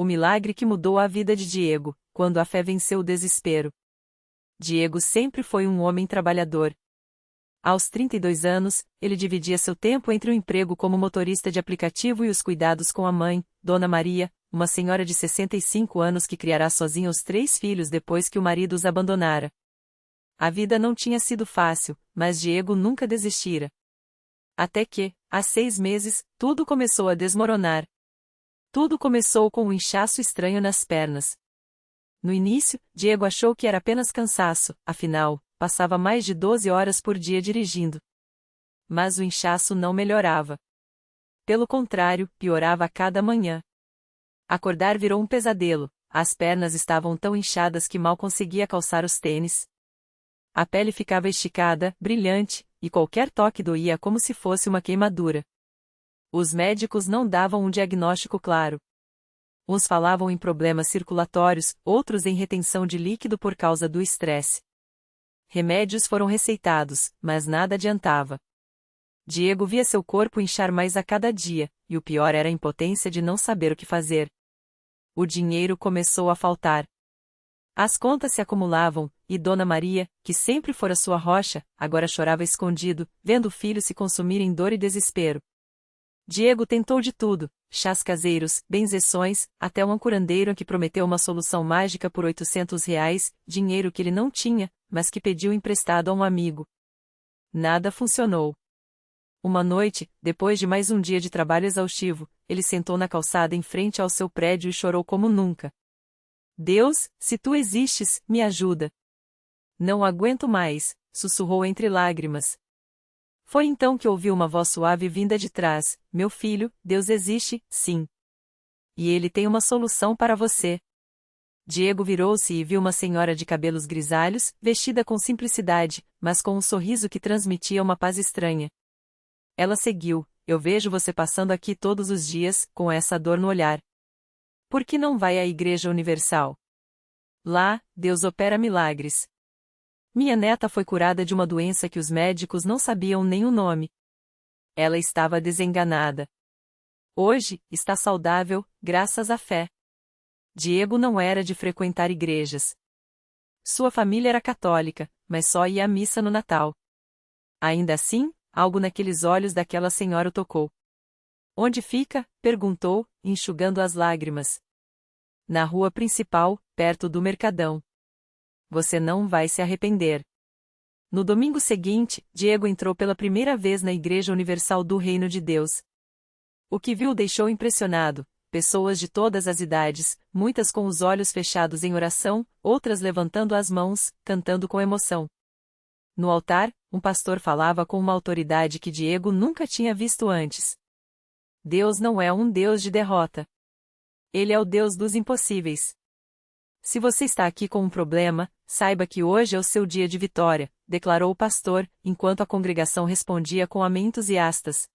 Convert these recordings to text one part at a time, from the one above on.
O milagre que mudou a vida de Diego, quando a fé venceu o desespero. Diego sempre foi um homem trabalhador. Aos 32 anos, ele dividia seu tempo entre o emprego como motorista de aplicativo e os cuidados com a mãe, Dona Maria, uma senhora de 65 anos que criará sozinha os 3 filhos depois que o marido os abandonara. A vida não tinha sido fácil, mas Diego nunca desistira. Até que, há 6 meses, tudo começou a desmoronar. Tudo começou com um inchaço estranho nas pernas. No início, Diego achou que era apenas cansaço, afinal, passava mais de 12 horas por dia dirigindo. Mas o inchaço não melhorava. Pelo contrário, piorava a cada manhã. Acordar virou um pesadelo, as pernas estavam tão inchadas que mal conseguia calçar os tênis. A pele ficava esticada, brilhante, e qualquer toque doía como se fosse uma queimadura. Os médicos não davam um diagnóstico claro. Uns falavam em problemas circulatórios, outros em retenção de líquido por causa do estresse. Remédios foram receitados, mas nada adiantava. Diego via seu corpo inchar mais a cada dia, e o pior era a impotência de não saber o que fazer. O dinheiro começou a faltar. As contas se acumulavam, e Dona Maria, que sempre fora sua rocha, agora chorava escondido, vendo o filho se consumir em dor e desespero. Diego tentou de tudo, chás caseiros, benzeções, até um curandeiro que prometeu uma solução mágica por R$ 800, dinheiro que ele não tinha, mas que pediu emprestado a um amigo. Nada funcionou. Uma noite, depois de mais um dia de trabalho exaustivo, ele sentou na calçada em frente ao seu prédio e chorou como nunca. Deus, se tu existes, me ajuda. Não aguento mais, sussurrou entre lágrimas. Foi então que ouviu uma voz suave vinda de trás: meu filho, Deus existe, sim. E ele tem uma solução para você. Diego virou-se e viu uma senhora de cabelos grisalhos, vestida com simplicidade, mas com um sorriso que transmitia uma paz estranha. Ela seguiu: eu vejo você passando aqui todos os dias, com essa dor no olhar. Por que não vai à Igreja Universal? Lá, Deus opera milagres. Minha neta foi curada de uma doença que os médicos não sabiam nem o nome. Ela estava desenganada. Hoje, está saudável, graças à fé. Diego não era de frequentar igrejas. Sua família era católica, mas só ia à missa no Natal. Ainda assim, algo naqueles olhos daquela senhora o tocou. Onde fica? Perguntou, enxugando as lágrimas. Na rua principal, perto do Mercadão. Você não vai se arrepender. No domingo seguinte, Diego entrou pela primeira vez na Igreja Universal do Reino de Deus. O que viu o deixou impressionado. Pessoas de todas as idades, muitas com os olhos fechados em oração, outras levantando as mãos, cantando com emoção. No altar, um pastor falava com uma autoridade que Diego nunca tinha visto antes. Deus não é um Deus de derrota. Ele é o Deus dos impossíveis. Se você está aqui com um problema, saiba que hoje é o seu dia de vitória, declarou o pastor, enquanto a congregação respondia com amém entusiastas.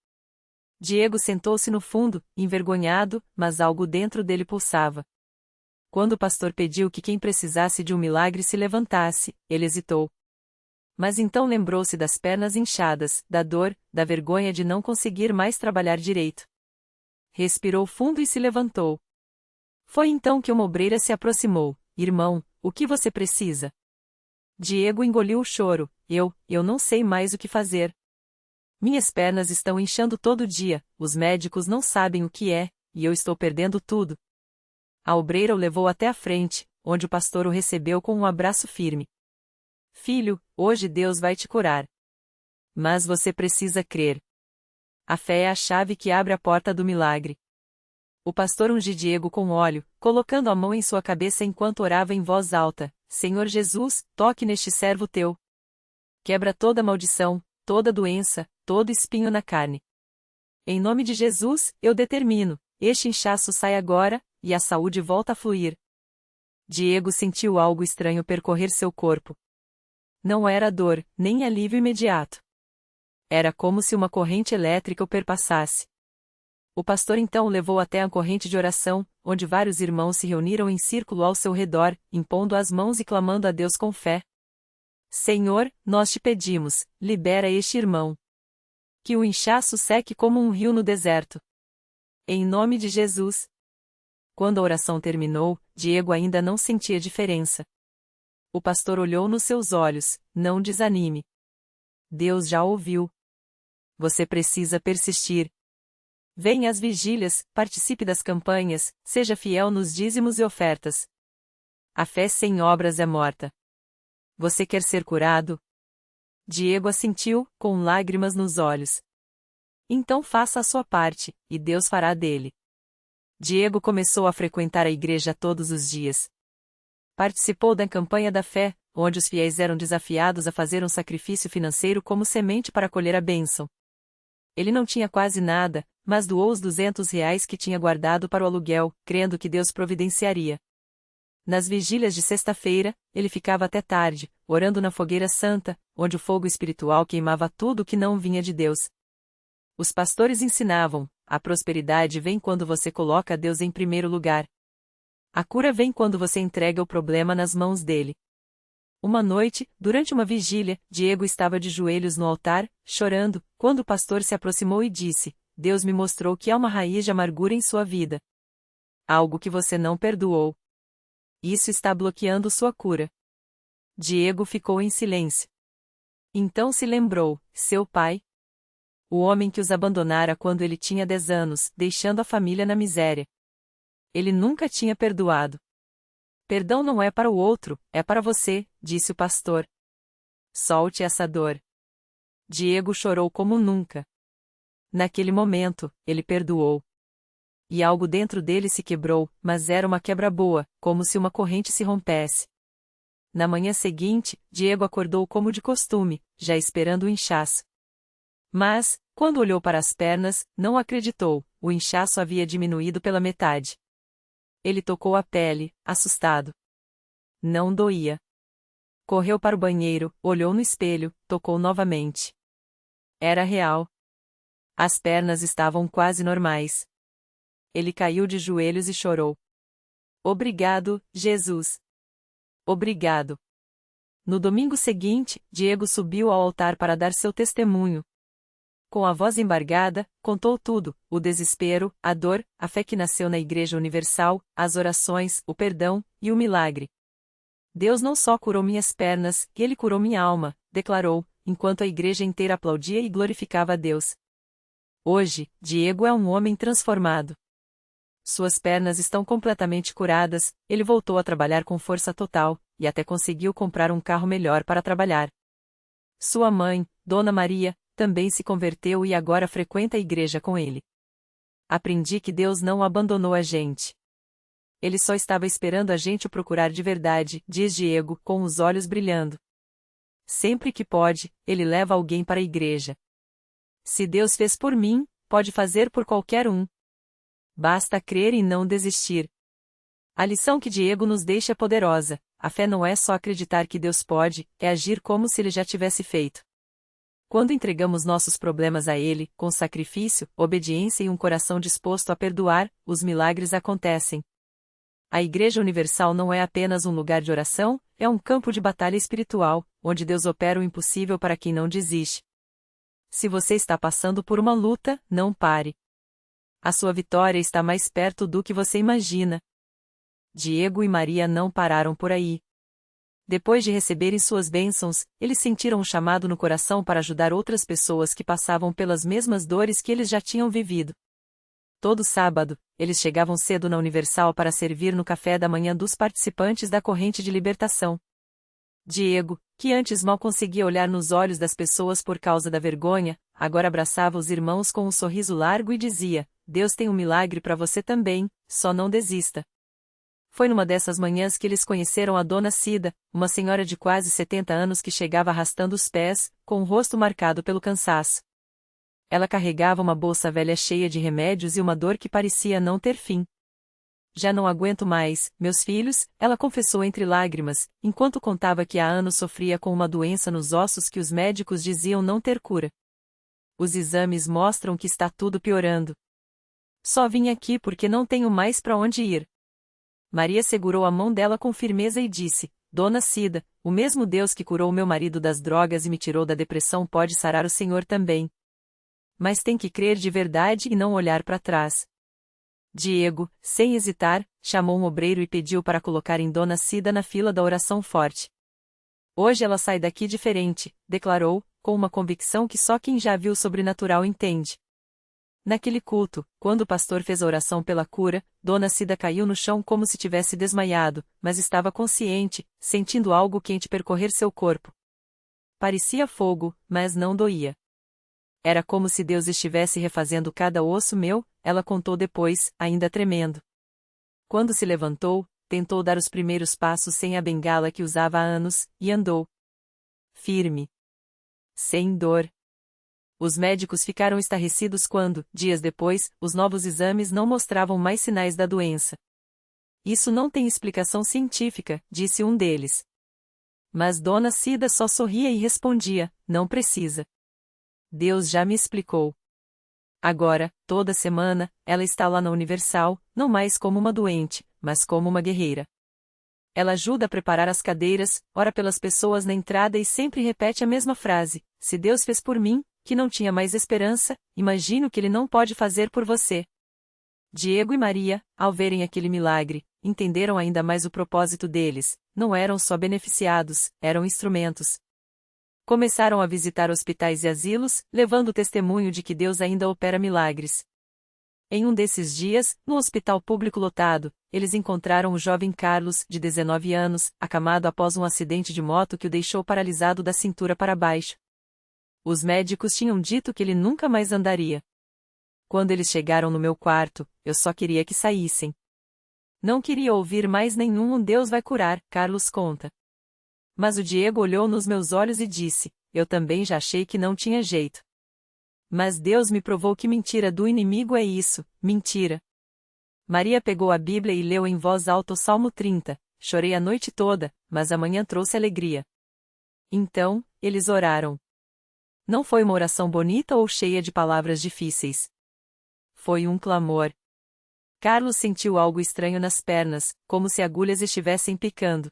Diego sentou-se no fundo, envergonhado, mas algo dentro dele pulsava. Quando o pastor pediu que quem precisasse de um milagre se levantasse, ele hesitou. Mas então lembrou-se das pernas inchadas, da dor, da vergonha de não conseguir mais trabalhar direito. Respirou fundo e se levantou. Foi então que uma obreira se aproximou. Irmão, o que você precisa? Diego engoliu o choro. Eu não sei mais o que fazer. Minhas pernas estão inchando todo dia, os médicos não sabem o que é, e eu estou perdendo tudo. A obreira o levou até a frente, onde o pastor o recebeu com um abraço firme. Filho, hoje Deus vai te curar. Mas você precisa crer. A fé é a chave que abre a porta do milagre. O pastor ungiu Diego com óleo, colocando a mão em sua cabeça enquanto orava em voz alta: Senhor Jesus, toque neste servo teu. Quebra toda maldição, toda doença, todo espinho na carne. Em nome de Jesus, eu determino, este inchaço sai agora, e a saúde volta a fluir. Diego sentiu algo estranho percorrer seu corpo. Não era dor, nem alívio imediato. Era como se uma corrente elétrica o perpassasse. O pastor então o levou até a corrente de oração, onde vários irmãos se reuniram em círculo ao seu redor, impondo as mãos e clamando a Deus com fé. Senhor, nós te pedimos, libera este irmão. Que o inchaço seque como um rio no deserto. Em nome de Jesus. Quando a oração terminou, Diego ainda não sentia diferença. O pastor olhou nos seus olhos: não desanime. Deus já ouviu. Você precisa persistir. Venha às vigílias, participe das campanhas, seja fiel nos dízimos e ofertas. A fé sem obras é morta. Você quer ser curado? Diego assentiu, com lágrimas nos olhos. Então faça a sua parte, e Deus fará dele. Diego começou a frequentar a igreja todos os dias. Participou da campanha da fé, onde os fiéis eram desafiados a fazer um sacrifício financeiro como semente para colher a bênção. Ele não tinha quase nada, mas doou os R$ 200 que tinha guardado para o aluguel, crendo que Deus providenciaria. Nas vigílias de sexta-feira, ele ficava até tarde, orando na fogueira santa, onde o fogo espiritual queimava tudo que não vinha de Deus. Os pastores ensinavam: a prosperidade vem quando você coloca Deus em primeiro lugar. A cura vem quando você entrega o problema nas mãos dele. Uma noite, durante uma vigília, Diego estava de joelhos no altar, chorando, quando o pastor se aproximou e disse: Deus me mostrou que há uma raiz de amargura em sua vida. Algo que você não perdoou. Isso está bloqueando sua cura. Diego ficou em silêncio. Então se lembrou: seu pai? O homem que os abandonara quando ele tinha 10 anos, deixando a família na miséria. Ele nunca tinha perdoado. Perdão não é para o outro, é para você, disse o pastor. Solte essa dor. Diego chorou como nunca. Naquele momento, ele perdoou. E algo dentro dele se quebrou, mas era uma quebra boa, como se uma corrente se rompesse. Na manhã seguinte, Diego acordou como de costume, já esperando o inchaço. Mas, quando olhou para as pernas, não acreditou: o inchaço havia diminuído pela metade. Ele tocou a pele, assustado. Não doía. Correu para o banheiro, olhou no espelho, tocou novamente. Era real. As pernas estavam quase normais. Ele caiu de joelhos e chorou. Obrigado, Jesus. Obrigado. No domingo seguinte, Diego subiu ao altar para dar seu testemunho. Com a voz embargada, contou tudo: o desespero, a dor, a fé que nasceu na Igreja Universal, as orações, o perdão e o milagre. Deus não só curou minhas pernas, ele curou minha alma, declarou, enquanto a igreja inteira aplaudia e glorificava a Deus. Hoje, Diego é um homem transformado. Suas pernas estão completamente curadas, ele voltou a trabalhar com força total, e até conseguiu comprar um carro melhor para trabalhar. Sua mãe, Dona Maria, também se converteu e agora frequenta a igreja com ele. Aprendi que Deus não abandonou a gente. Ele só estava esperando a gente o procurar de verdade, diz Diego, com os olhos brilhando. Sempre que pode, ele leva alguém para a igreja. Se Deus fez por mim, pode fazer por qualquer um. Basta crer e não desistir. A lição que Diego nos deixa é poderosa: a fé não é só acreditar que Deus pode, é agir como se ele já tivesse feito. Quando entregamos nossos problemas a Ele, com sacrifício, obediência e um coração disposto a perdoar, os milagres acontecem. A Igreja Universal não é apenas um lugar de oração, é um campo de batalha espiritual, onde Deus opera o impossível para quem não desiste. Se você está passando por uma luta, não pare. A sua vitória está mais perto do que você imagina. Diego e Maria não pararam por aí. Depois de receberem suas bênçãos, eles sentiram um chamado no coração para ajudar outras pessoas que passavam pelas mesmas dores que eles já tinham vivido. Todo sábado, eles chegavam cedo na Universal para servir no café da manhã dos participantes da corrente de libertação. Diego, que antes mal conseguia olhar nos olhos das pessoas por causa da vergonha, agora abraçava os irmãos com um sorriso largo e dizia: Deus tem um milagre para você também, só não desista. Foi numa dessas manhãs que eles conheceram a Dona Cida, uma senhora de quase 70 anos que chegava arrastando os pés, com o rosto marcado pelo cansaço. Ela carregava uma bolsa velha cheia de remédios e uma dor que parecia não ter fim. Já não aguento mais, meus filhos, ela confessou entre lágrimas, enquanto contava que há anos sofria com uma doença nos ossos que os médicos diziam não ter cura. Os exames mostram que está tudo piorando. Só vim aqui porque não tenho mais para onde ir. Maria segurou a mão dela com firmeza e disse: Dona Cida, o mesmo Deus que curou meu marido das drogas e me tirou da depressão pode sarar o senhor também. Mas tem que crer de verdade e não olhar para trás. Diego, sem hesitar, chamou um obreiro e pediu para colocarem Dona Cida na fila da oração forte. Hoje ela sai daqui diferente, declarou, com uma convicção que só quem já viu o sobrenatural entende. Naquele culto, quando o pastor fez a oração pela cura, Dona Cida caiu no chão como se tivesse desmaiado, mas estava consciente, sentindo algo quente percorrer seu corpo. Parecia fogo, mas não doía. Era como se Deus estivesse refazendo cada osso meu, ela contou depois, ainda tremendo. Quando se levantou, tentou dar os primeiros passos sem a bengala que usava há anos, e andou. Firme. Sem dor. Os médicos ficaram estarrecidos quando, dias depois, os novos exames não mostravam mais sinais da doença. Isso não tem explicação científica, disse um deles. Mas Dona Cida só sorria e respondia, não precisa. Deus já me explicou. Agora, toda semana, ela está lá na Universal, não mais como uma doente, mas como uma guerreira. Ela ajuda a preparar as cadeiras, ora pelas pessoas na entrada e sempre repete a mesma frase: se Deus fez por mim, que não tinha mais esperança, imagino que Ele não pode fazer por você. Diego e Maria, ao verem aquele milagre, entenderam ainda mais o propósito deles, não eram só beneficiados, eram instrumentos. Começaram a visitar hospitais e asilos, levando o testemunho de que Deus ainda opera milagres. Em um desses dias, no hospital público lotado, eles encontraram o jovem Carlos, de 19 anos, acamado após um acidente de moto que o deixou paralisado da cintura para baixo. Os médicos tinham dito que ele nunca mais andaria. Quando eles chegaram no meu quarto, eu só queria que saíssem. Não queria ouvir mais nenhum Deus vai curar, Carlos conta. Mas o Diego olhou nos meus olhos e disse, eu também já achei que não tinha jeito. Mas Deus me provou que mentira do inimigo é isso, mentira. Maria pegou a Bíblia e leu em voz alta o Salmo 30, chorei a noite toda, mas amanhã trouxe alegria. Então, eles oraram. Não foi uma oração bonita ou cheia de palavras difíceis. Foi um clamor. Carlos sentiu algo estranho nas pernas, como se agulhas estivessem picando.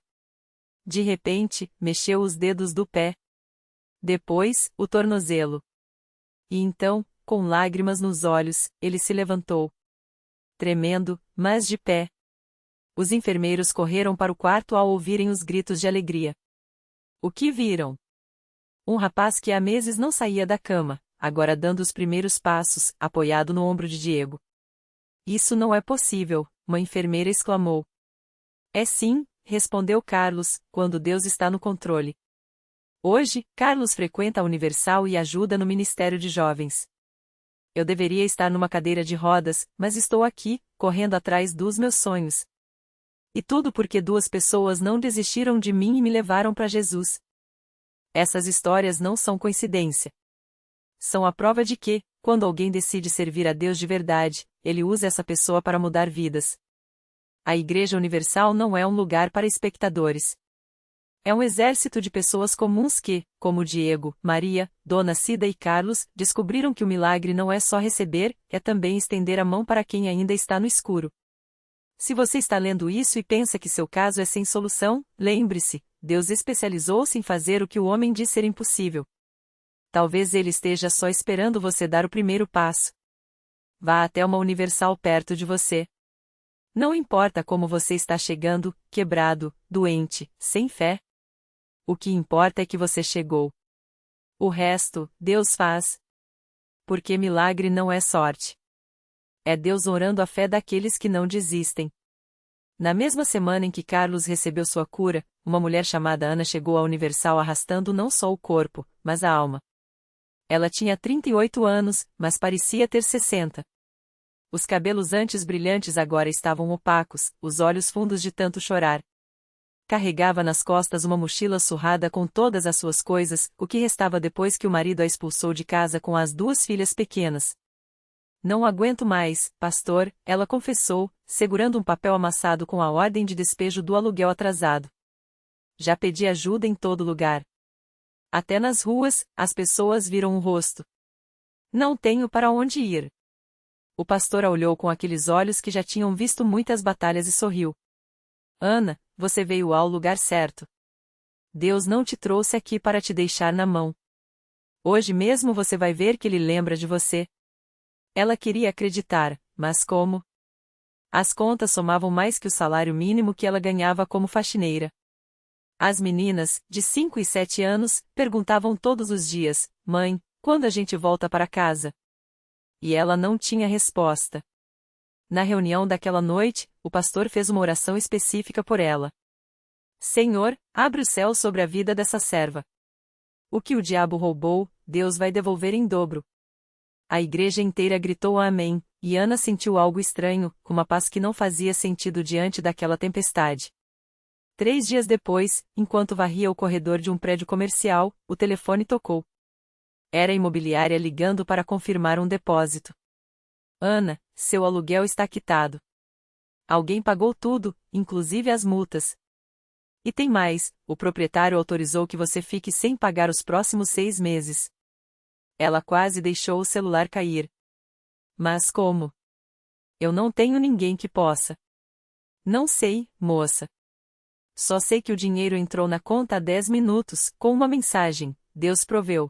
De repente, mexeu os dedos do pé. Depois, o tornozelo. E então, com lágrimas nos olhos, ele se levantou. Tremendo, mas de pé. Os enfermeiros correram para o quarto ao ouvirem os gritos de alegria. O que viram? Um rapaz que há meses não saía da cama, agora dando os primeiros passos, apoiado no ombro de Diego. Isso não é possível, uma enfermeira exclamou. É sim, respondeu Carlos, quando Deus está no controle. Hoje, Carlos frequenta a Universal e ajuda no Ministério de Jovens. Eu deveria estar numa cadeira de rodas, mas estou aqui, correndo atrás dos meus sonhos. E tudo porque 2 pessoas não desistiram de mim e me levaram para Jesus. Essas histórias não são coincidência. São a prova de que, quando alguém decide servir a Deus de verdade, Ele usa essa pessoa para mudar vidas. A Igreja Universal não é um lugar para espectadores. É um exército de pessoas comuns que, como Diego, Maria, Dona Cida e Carlos, descobriram que o milagre não é só receber, é também estender a mão para quem ainda está no escuro. Se você está lendo isso e pensa que seu caso é sem solução, lembre-se, Deus especializou-se em fazer o que o homem diz ser impossível. Talvez Ele esteja só esperando você dar o primeiro passo. Vá até uma Universal perto de você. Não importa como você está chegando, quebrado, doente, sem fé. O que importa é que você chegou. O resto, Deus faz. Porque milagre não é sorte. É Deus orando a fé daqueles que não desistem. Na mesma semana em que Carlos recebeu sua cura, uma mulher chamada Ana chegou à Universal arrastando não só o corpo, mas a alma. Ela tinha 38 anos, mas parecia ter 60. Os cabelos antes brilhantes agora estavam opacos, os olhos fundos de tanto chorar. Carregava nas costas uma mochila surrada com todas as suas coisas, o que restava depois que o marido a expulsou de casa com as 2 filhas pequenas. Não aguento mais, pastor, ela confessou, segurando um papel amassado com a ordem de despejo do aluguel atrasado. Já pedi ajuda em todo lugar. Até nas ruas, as pessoas viram o rosto. Não tenho para onde ir. O pastor a olhou com aqueles olhos que já tinham visto muitas batalhas e sorriu. Ana, você veio ao lugar certo. Deus não te trouxe aqui para te deixar na mão. Hoje mesmo você vai ver que Ele lembra de você. Ela queria acreditar, mas como? As contas somavam mais que o salário mínimo que ela ganhava como faxineira. As meninas, de 5 e 7 anos, perguntavam todos os dias: Mãe, quando a gente volta para casa? E ela não tinha resposta. Na reunião daquela noite, o pastor fez uma oração específica por ela. Senhor, abre o céu sobre a vida dessa serva. O que o diabo roubou, Deus vai devolver em dobro. A igreja inteira gritou amém, e Ana sentiu algo estranho, uma paz que não fazia sentido diante daquela tempestade. 3 dias depois, enquanto varria o corredor de um prédio comercial, o telefone tocou. Era a imobiliária ligando para confirmar um depósito. Ana, seu aluguel está quitado. Alguém pagou tudo, inclusive as multas. E tem mais, o proprietário autorizou que você fique sem pagar os próximos 6 meses. Ela quase deixou o celular cair. Mas como? Eu não tenho ninguém que possa. Não sei, moça. Só sei que o dinheiro entrou na conta há 10 minutos, com uma mensagem: Deus proveu.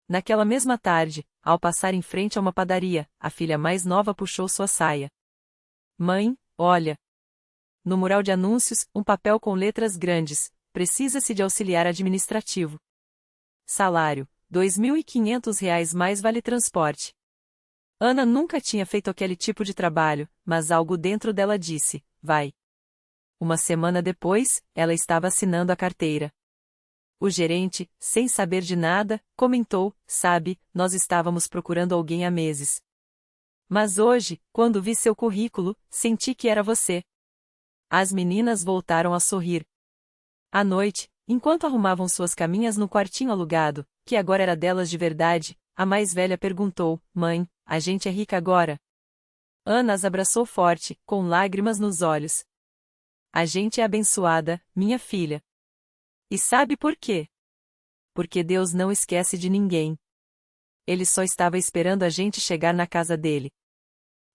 Naquela mesma tarde, ao passar em frente a uma padaria, a filha mais nova puxou sua saia. Mãe, olha. No mural de anúncios, um papel com letras grandes: precisa-se de auxiliar administrativo. Salário: R$ 2.500 mais vale transporte. Ana nunca tinha feito aquele tipo de trabalho, mas algo dentro dela disse: vai. Uma semana depois, ela estava assinando a carteira. O gerente, sem saber de nada, comentou: sabe, nós estávamos procurando alguém há meses. Mas hoje, quando vi seu currículo, senti que era você. As meninas voltaram a sorrir. À noite, enquanto arrumavam suas caminhas no quartinho alugado, que agora era delas de verdade, a mais velha perguntou: Mãe, a gente é rica agora? Ana as abraçou forte, com lágrimas nos olhos. A gente é abençoada, minha filha. E sabe por quê? Porque Deus não esquece de ninguém. Ele só estava esperando a gente chegar na casa dele.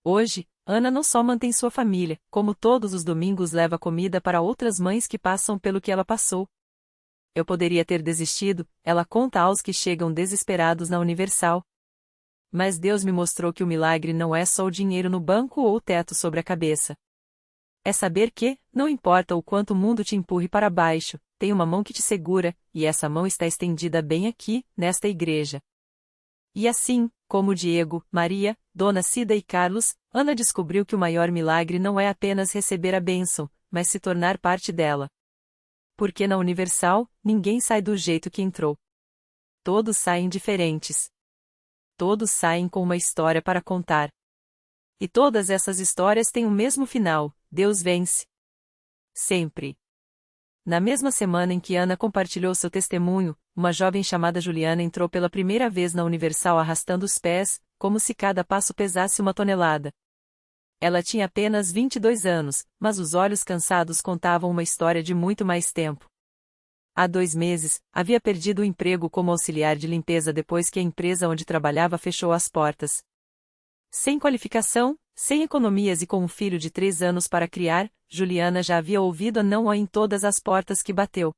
Hoje, Ana não só mantém sua família, como todos os domingos leva comida para outras mães que passam pelo que ela passou. Eu poderia ter desistido, ela conta aos que chegam desesperados na Universal. Mas Deus me mostrou que o milagre não é só o dinheiro no banco ou o teto sobre a cabeça. É saber que, não importa o quanto o mundo te empurre para baixo, tem uma mão que te segura, e essa mão está estendida bem aqui, nesta igreja. E assim, como Diego, Maria, Dona Cida e Carlos, Ana descobriu que o maior milagre não é apenas receber a bênção, mas se tornar parte dela. Porque na Universal, ninguém sai do jeito que entrou. Todos saem diferentes. Todos saem com uma história para contar. E todas essas histórias têm o mesmo final: Deus vence. Sempre. Na mesma semana em que Ana compartilhou seu testemunho, uma jovem chamada Juliana entrou pela primeira vez na Universal arrastando os pés, como se cada passo pesasse 1 tonelada. Ela tinha apenas 22 anos, mas os olhos cansados contavam uma história de muito mais tempo. Há 2 meses, havia perdido o emprego como auxiliar de limpeza depois que a empresa onde trabalhava fechou as portas. Sem qualificação, sem economias e com um filho de 3 anos para criar, Juliana já havia ouvido a não em todas as portas que bateu.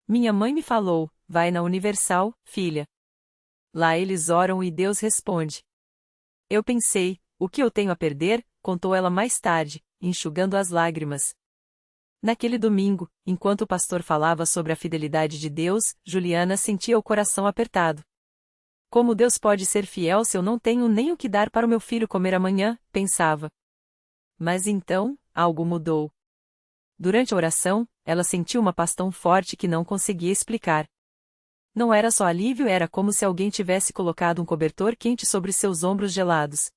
Minha mãe me falou: vai na Universal, filha. Lá eles oram e Deus responde. Eu pensei: o que eu tenho a perder? Contou ela mais tarde, enxugando as lágrimas. Naquele domingo, enquanto o pastor falava sobre a fidelidade de Deus, Juliana sentia o coração apertado. Como Deus pode ser fiel se eu não tenho nem o que dar para o meu filho comer amanhã? Pensava. Mas então, algo mudou. Durante a oração, ela sentiu uma paz tão forte que não conseguia explicar. Não era só alívio, era como se alguém tivesse colocado um cobertor quente sobre seus ombros gelados.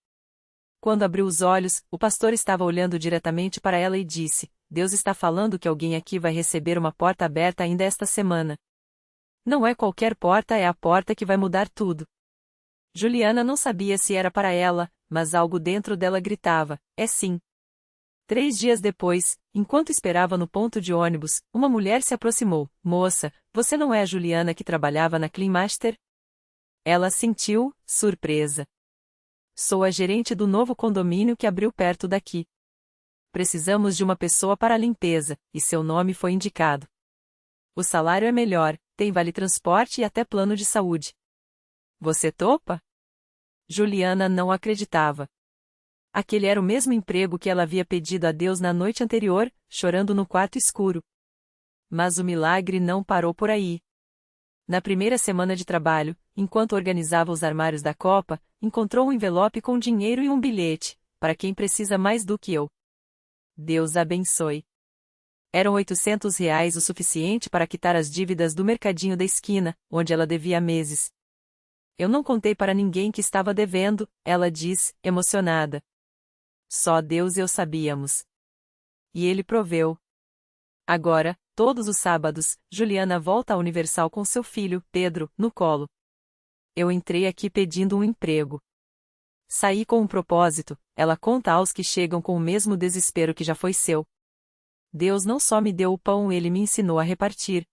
Quando abriu os olhos, o pastor estava olhando diretamente para ela e disse: Deus está falando que alguém aqui vai receber uma porta aberta ainda esta semana. Não é qualquer porta, é a porta que vai mudar tudo. Juliana não sabia se era para ela, mas algo dentro dela gritava: é sim. 3 dias depois, enquanto esperava no ponto de ônibus, uma mulher se aproximou. Moça, você não é a Juliana que trabalhava na Clean Master? Ela sentiu, surpresa. Sou a gerente do novo condomínio que abriu perto daqui. Precisamos de uma pessoa para a limpeza, e seu nome foi indicado. O salário é melhor, tem vale-transporte e até plano de saúde. Você topa? Juliana não acreditava. Aquele era o mesmo emprego que ela havia pedido a Deus na noite anterior, chorando no quarto escuro. Mas o milagre não parou por aí. Na primeira semana de trabalho, enquanto organizava os armários da copa, encontrou um envelope com dinheiro e um bilhete, para quem precisa mais do que eu. Deus abençoe. Eram R$ 800 o suficiente para quitar as dívidas do mercadinho da esquina, onde ela devia há meses. Eu não contei para ninguém que estava devendo, ela diz, emocionada. Só Deus e eu sabíamos. E ele proveu. Agora, todos os sábados, Juliana volta à Universal com seu filho, Pedro, no colo. Eu entrei aqui pedindo um emprego. Saí com um propósito, ela conta aos que chegam com o mesmo desespero que já foi seu. Deus não só me deu o pão, ele me ensinou a repartir.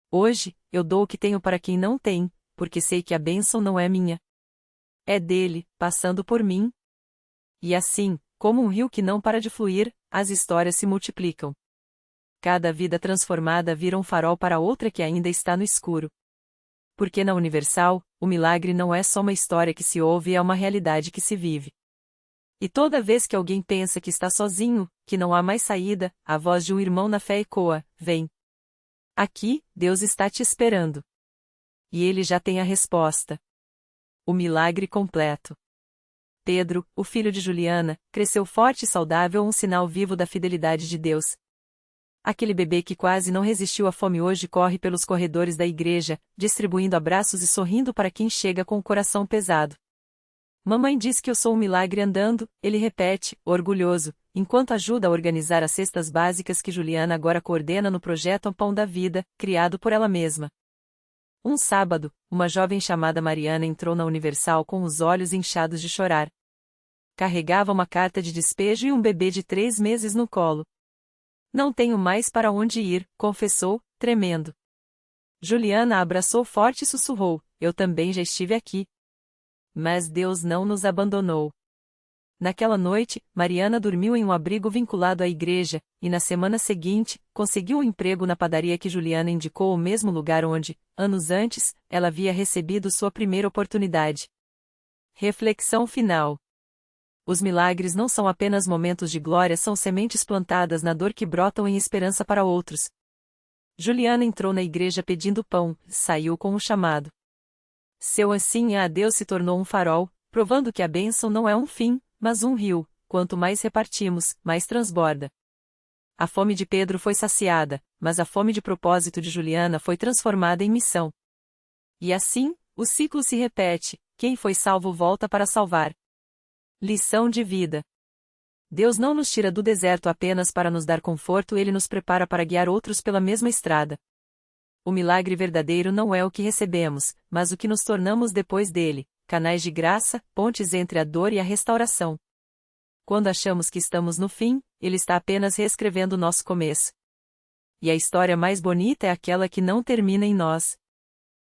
Hoje, eu dou o que tenho para quem não tem, porque sei que a bênção não é minha. É dele, passando por mim. E assim, como um rio que não para de fluir, as histórias se multiplicam. Cada vida transformada vira um farol para outra que ainda está no escuro. Porque na Universal, o milagre não é só uma história que se ouve, é uma realidade que se vive. E toda vez que alguém pensa que está sozinho, que não há mais saída, a voz de um irmão na fé ecoa: vem. Aqui, Deus está te esperando. E ele já tem a resposta. O milagre completo. Pedro, o filho de Juliana, cresceu forte e saudável, um sinal vivo da fidelidade de Deus. Aquele bebê que quase não resistiu à fome hoje corre pelos corredores da igreja, distribuindo abraços e sorrindo para quem chega com o coração pesado. Mamãe diz que eu sou um milagre andando, ele repete, orgulhoso, enquanto ajuda a organizar as cestas básicas que Juliana agora coordena no projeto Pão da Vida, criado por ela mesma. Um sábado, uma jovem chamada Mariana entrou na Universal com os olhos inchados de chorar. Carregava uma carta de despejo e um bebê de 3 meses no colo. Não tenho mais para onde ir, confessou, tremendo. Juliana a abraçou forte e sussurrou: eu também já estive aqui. Mas Deus não nos abandonou. Naquela noite, Mariana dormiu em um abrigo vinculado à igreja, e na semana seguinte, conseguiu um emprego na padaria que Juliana indicou, o mesmo lugar onde, anos antes, ela havia recebido sua primeira oportunidade. Reflexão final. Os milagres não são apenas momentos de glória, são sementes plantadas na dor que brotam em esperança para outros. Juliana entrou na igreja pedindo pão, saiu com um chamado. Seu assim a Deus se tornou um farol, provando que a bênção não é um fim, mas um rio, quanto mais repartimos, mais transborda. A fome de Pedro foi saciada, mas a fome de propósito de Juliana foi transformada em missão. E assim, o ciclo se repete, quem foi salvo volta para salvar. Lição de vida. Deus não nos tira do deserto apenas para nos dar conforto, ele nos prepara para guiar outros pela mesma estrada. O milagre verdadeiro não é o que recebemos, mas o que nos tornamos depois dele, canais de graça, pontes entre a dor e a restauração. Quando achamos que estamos no fim, ele está apenas reescrevendo nosso começo. E a história mais bonita é aquela que não termina em nós.